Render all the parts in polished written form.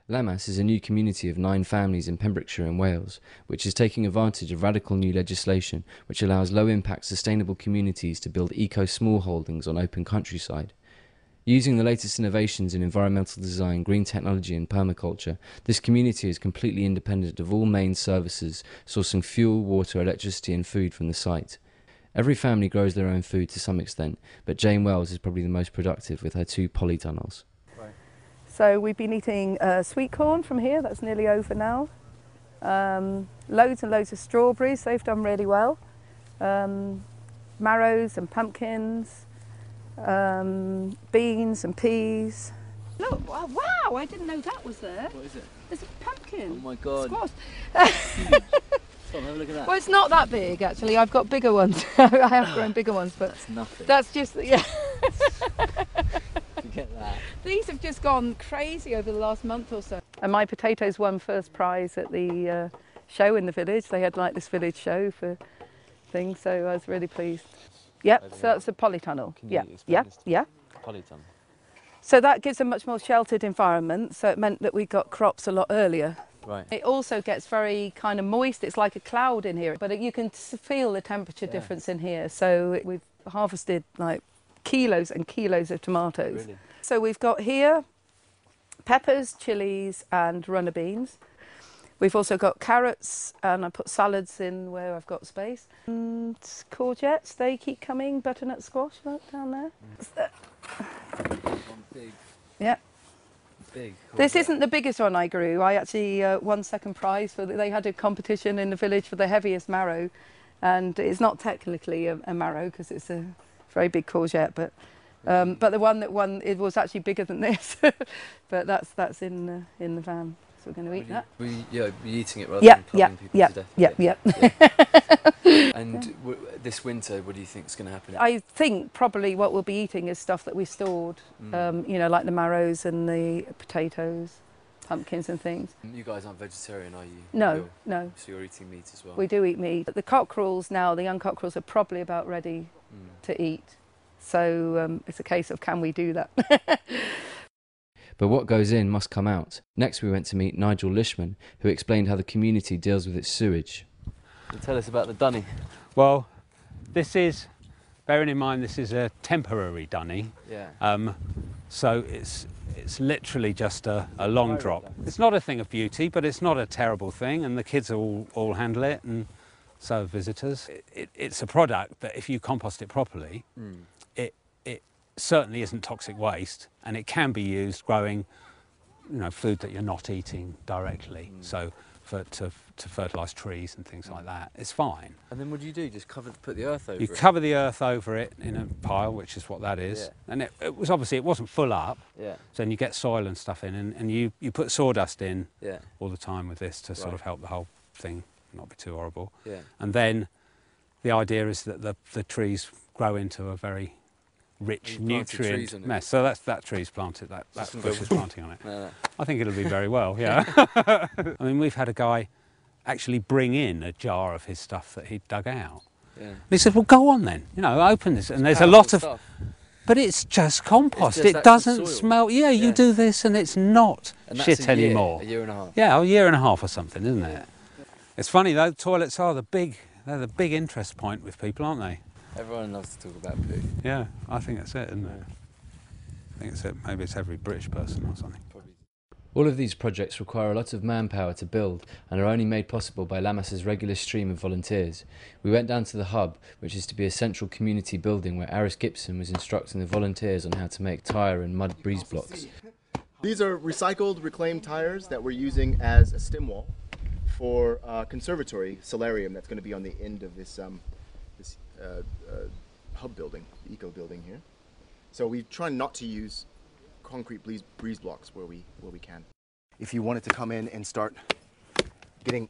Lammas is a new community of 9 families in Pembrokeshire in Wales, which is taking advantage of radical new legislation which allows low-impact sustainable communities to build eco-smallholdings on open countryside. Using the latest innovations in environmental design, green technology and permaculture, this community is completely independent of all main services, sourcing fuel, water, electricity and food from the site. Every family grows their own food to some extent, but Jane Wells is probably the most productive with her 2 polytunnels. So we've been eating sweet corn from here, that's nearly over now. Loads and loads of strawberries, they've done really well. Marrows and pumpkins, beans and peas. Look, wow, I didn't know that was there. What is it? There's a pumpkin. Oh my god. Squash. Come on, have a look at that. Well, it's not that big actually, I've got bigger ones. I have grown bigger ones, but That's nothing. that's just, yeah. Forget that. These have just gone crazy over the last month or so. And my potatoes won first prize at the show in the village. They had like this village show for things, so I was really pleased. Yep, so that's a polytunnel. Can you explain Yeah, this to yeah. me? Polytunnel. So that gives a much more sheltered environment, so it meant that we got crops a lot earlier. Right. It also gets very kind of moist, it's like a cloud in here, but you can feel the temperature difference in here. So we've harvested like kilos and kilos of tomatoes. Really? So we've got here peppers, chilies and runner beans. We've also got carrots and I put salads in where I've got space. And courgettes, they keep coming, butternut squash, look down there. Big. Yeah. Big. This isn't the biggest one I grew. I actually won second prize. They had a competition in the village for the heaviest marrow. And it's not technically a marrow because it's a very big courgette, but the one that won, it was actually bigger than this. But that's in the van. So we're going to eat that. Were you eating it rather than plugging people to death? Yeah. And this winter, what do you think is going to happen? I think probably what we'll be eating is stuff that we stored, you know, like the marrows and the potatoes, pumpkins and things. You guys aren't vegetarian, are you? No, no. So you're eating meat as well? We do eat meat. The cockerels now, the young cockerels are probably about ready to eat. So it's a case of can we do that? But what goes in must come out. Next we went to meet Nigel Lishman, who explained how the community deals with its sewage. Tell us about the dunny. Well, this is, bearing in mind this is a temporary dunny, so it's literally just a long drop. It's not a thing of beauty, but it's not a terrible thing, and the kids all handle it, and so have visitors. It's a product that if you compost it properly, it certainly isn't toxic waste, and it can be used growing, you know, food that you're not eating directly. So to fertilise trees and things like that, it's fine. And then what do you do? Just put the earth over it? You cover the earth over it in a pile, which is what that is. And it was obviously, it wasn't full up. So then you get soil and stuff in, and you put sawdust in all the time with this to sort of help the whole thing not be too horrible. And then the idea is that the trees grow into a very rich nutrient mess. So that tree's planted, that bush is planting on it. No. I think it'll be very well, yeah. I mean, we've had a guy actually bring in a jar of his stuff that he'd dug out. And he said, well, go on then, you know, open this. And there's a lot of stuff. But it's just compost. It's just it doesn't soil. smell. Yeah, you do this and it's not shit anymore. A year and a half. Yeah, a year and a half or something, isn't it? It's funny though, toilets are they're the big interest point with people, aren't they? Everyone loves to talk about poo. Yeah, I think that's it, isn't it? I think it's it. Maybe it's every British person or something. All of these projects require a lot of manpower to build and are only made possible by Lammas's regular stream of volunteers. We went down to the hub, which is to be a central community building where Aris Gibson was instructing the volunteers on how to make tyre and mud breeze blocks. These are recycled, reclaimed tyres that we're using as a stem wall for a conservatory solarium that's going to be on the end of this hub building, the eco building here. So we try not to use concrete breeze blocks where we can. If you wanted to come in and start getting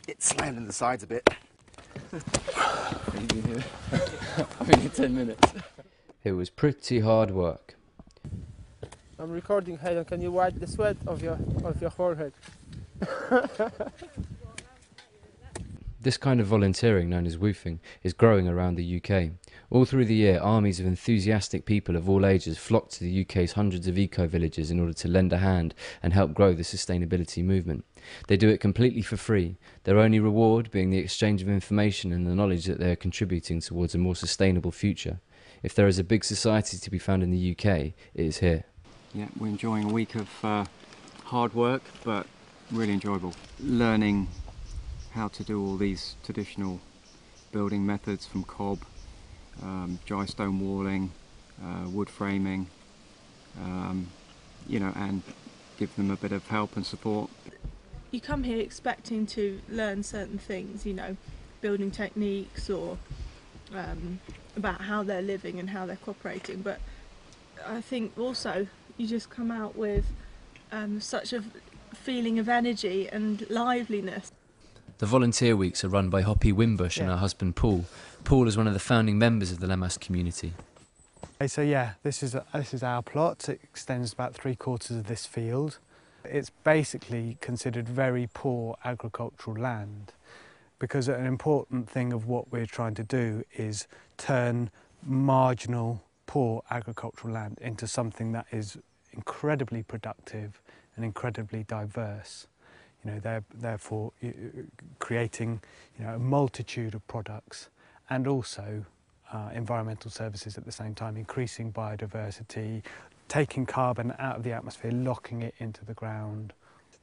it slammed in the sides a bit. Only 10 minutes. It was pretty hard work. I'm recording, Hayden. Can you wipe the sweat of your forehead? This kind of volunteering, known as woofing, is growing around the UK. All through the year, armies of enthusiastic people of all ages flock to the UK's hundreds of eco-villages in order to lend a hand and help grow the sustainability movement. They do it completely for free, their only reward being the exchange of information and the knowledge that they are contributing towards a more sustainable future. If there is a big society to be found in the UK, it is here. Yeah, we're enjoying a week of hard work, but really enjoyable. Learning how to do all these traditional building methods from cob, dry stone walling, wood framing, you know, and give them a bit of help and support. You come here expecting to learn certain things, you know, building techniques or about how they're living and how they're cooperating, but I think also you just come out with such a feeling of energy and liveliness. The volunteer weeks are run by Hoppy Wimbush and her husband Paul. Paul is one of the founding members of the Lammas community. Okay, so yeah, this is our plot. It extends about 3/4 of this field. It's basically considered very poor agricultural land, because an important thing of what we're trying to do is turn marginal, poor agricultural land into something that is incredibly productive and incredibly diverse. You know, therefore creating, you know, a multitude of products and also environmental services at the same time, increasing biodiversity, taking carbon out of the atmosphere, locking it into the ground.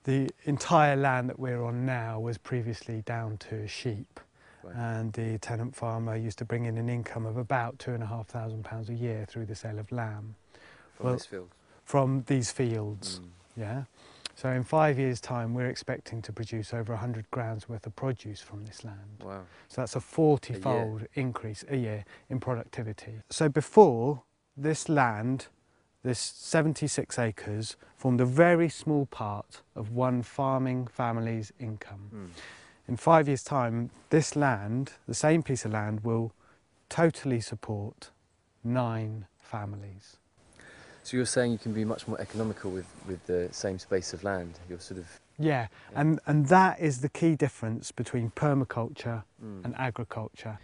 The entire land that we're on now was previously down to sheep, right. And the tenant farmer used to bring in an income of about £2,500 a year through the sale of lamb. From this field? From these fields, yeah. So in 5 years' time, we're expecting to produce over 100 grams worth of produce from this land. Wow. So that's a 40-fold increase a year in productivity. So before, this land, this 76 acres, formed a very small part of one farming family's income. In 5 years' time, this land, the same piece of land, will totally support 9 families. So you're saying you can be much more economical with the same space of land? You're sort of... Yeah, and that is the key difference between permaculture and agriculture.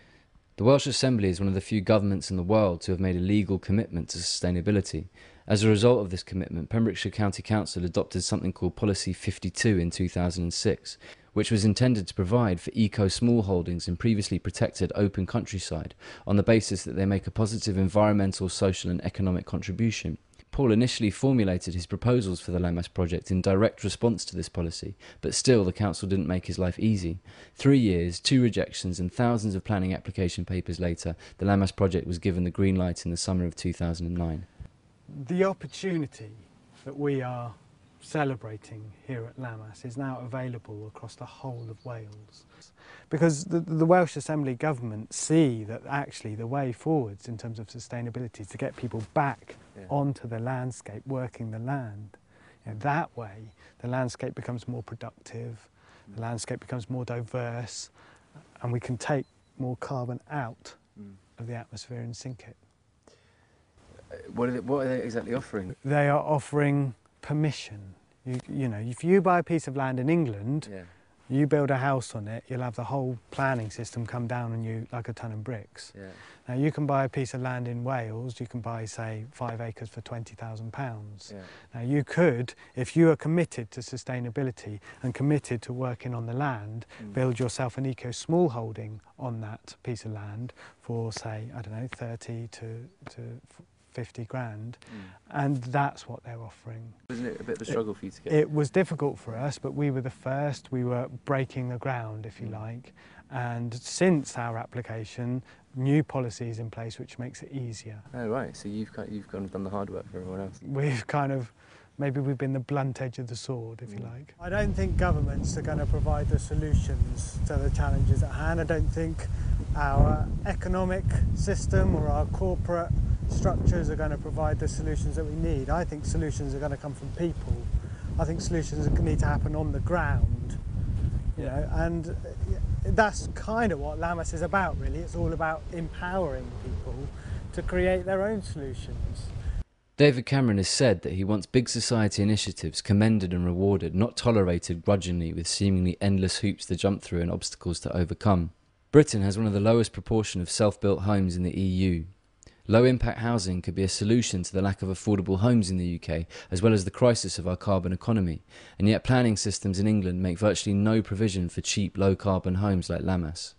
The Welsh Assembly is one of the few governments in the world to have made a legal commitment to sustainability. As a result of this commitment, Pembrokeshire County Council adopted something called Policy 52 in 2006, which was intended to provide for eco-smallholdings in previously protected open countryside on the basis that they make a positive environmental, social and economic contribution. Paul initially formulated his proposals for the Lammas project in direct response to this policy, but still the council didn't make his life easy. 3 years, 2 rejections and thousands of planning application papers later, the Lammas project was given the green light in the summer of 2009. The opportunity that we are celebrating here at Lammas is now available across the whole of Wales, because the Welsh Assembly government see that actually the way forwards in terms of sustainability is to get people back onto the landscape, working the land. You know, that way the landscape becomes more productive, the landscape becomes more diverse, and we can take more carbon out of the atmosphere and sink it. What are they exactly offering? They are offering permission. You know, if you buy a piece of land in England, you build a house on it, you'll have the whole planning system come down on you like a ton of bricks. Now you can buy a piece of land in Wales, you can buy, say, 5 acres for £20,000. Now you could, if you are committed to sustainability and committed to working on the land, build yourself an eco-smallholding on that piece of land for, say, I don't know, 30 to 50 grand, and that's what they're offering. Wasn't it a bit of a struggle for you to get? It was difficult for us, but we were the first. We were breaking the ground, if you like, and since our application, new policies in place which makes it easier. Oh right, so you've kind of done the hard work for everyone else. We've kind of, maybe we've been the blunt edge of the sword, if you like. I don't think governments are going to provide the solutions to the challenges at hand. I don't think our economic system or our corporate structures are going to provide the solutions that we need. I think solutions are going to come from people. I think solutions need to happen on the ground, you know, and that's kind of what Lammas is about, really. It's all about empowering people to create their own solutions. David Cameron has said that he wants big society initiatives commended and rewarded, not tolerated grudgingly with seemingly endless hoops to jump through and obstacles to overcome. Britain has one of the lowest proportion of self-built homes in the EU. Low-impact housing could be a solution to the lack of affordable homes in the UK, as well as the crisis of our carbon economy, and yet planning systems in England make virtually no provision for cheap, low-carbon homes like Lammas.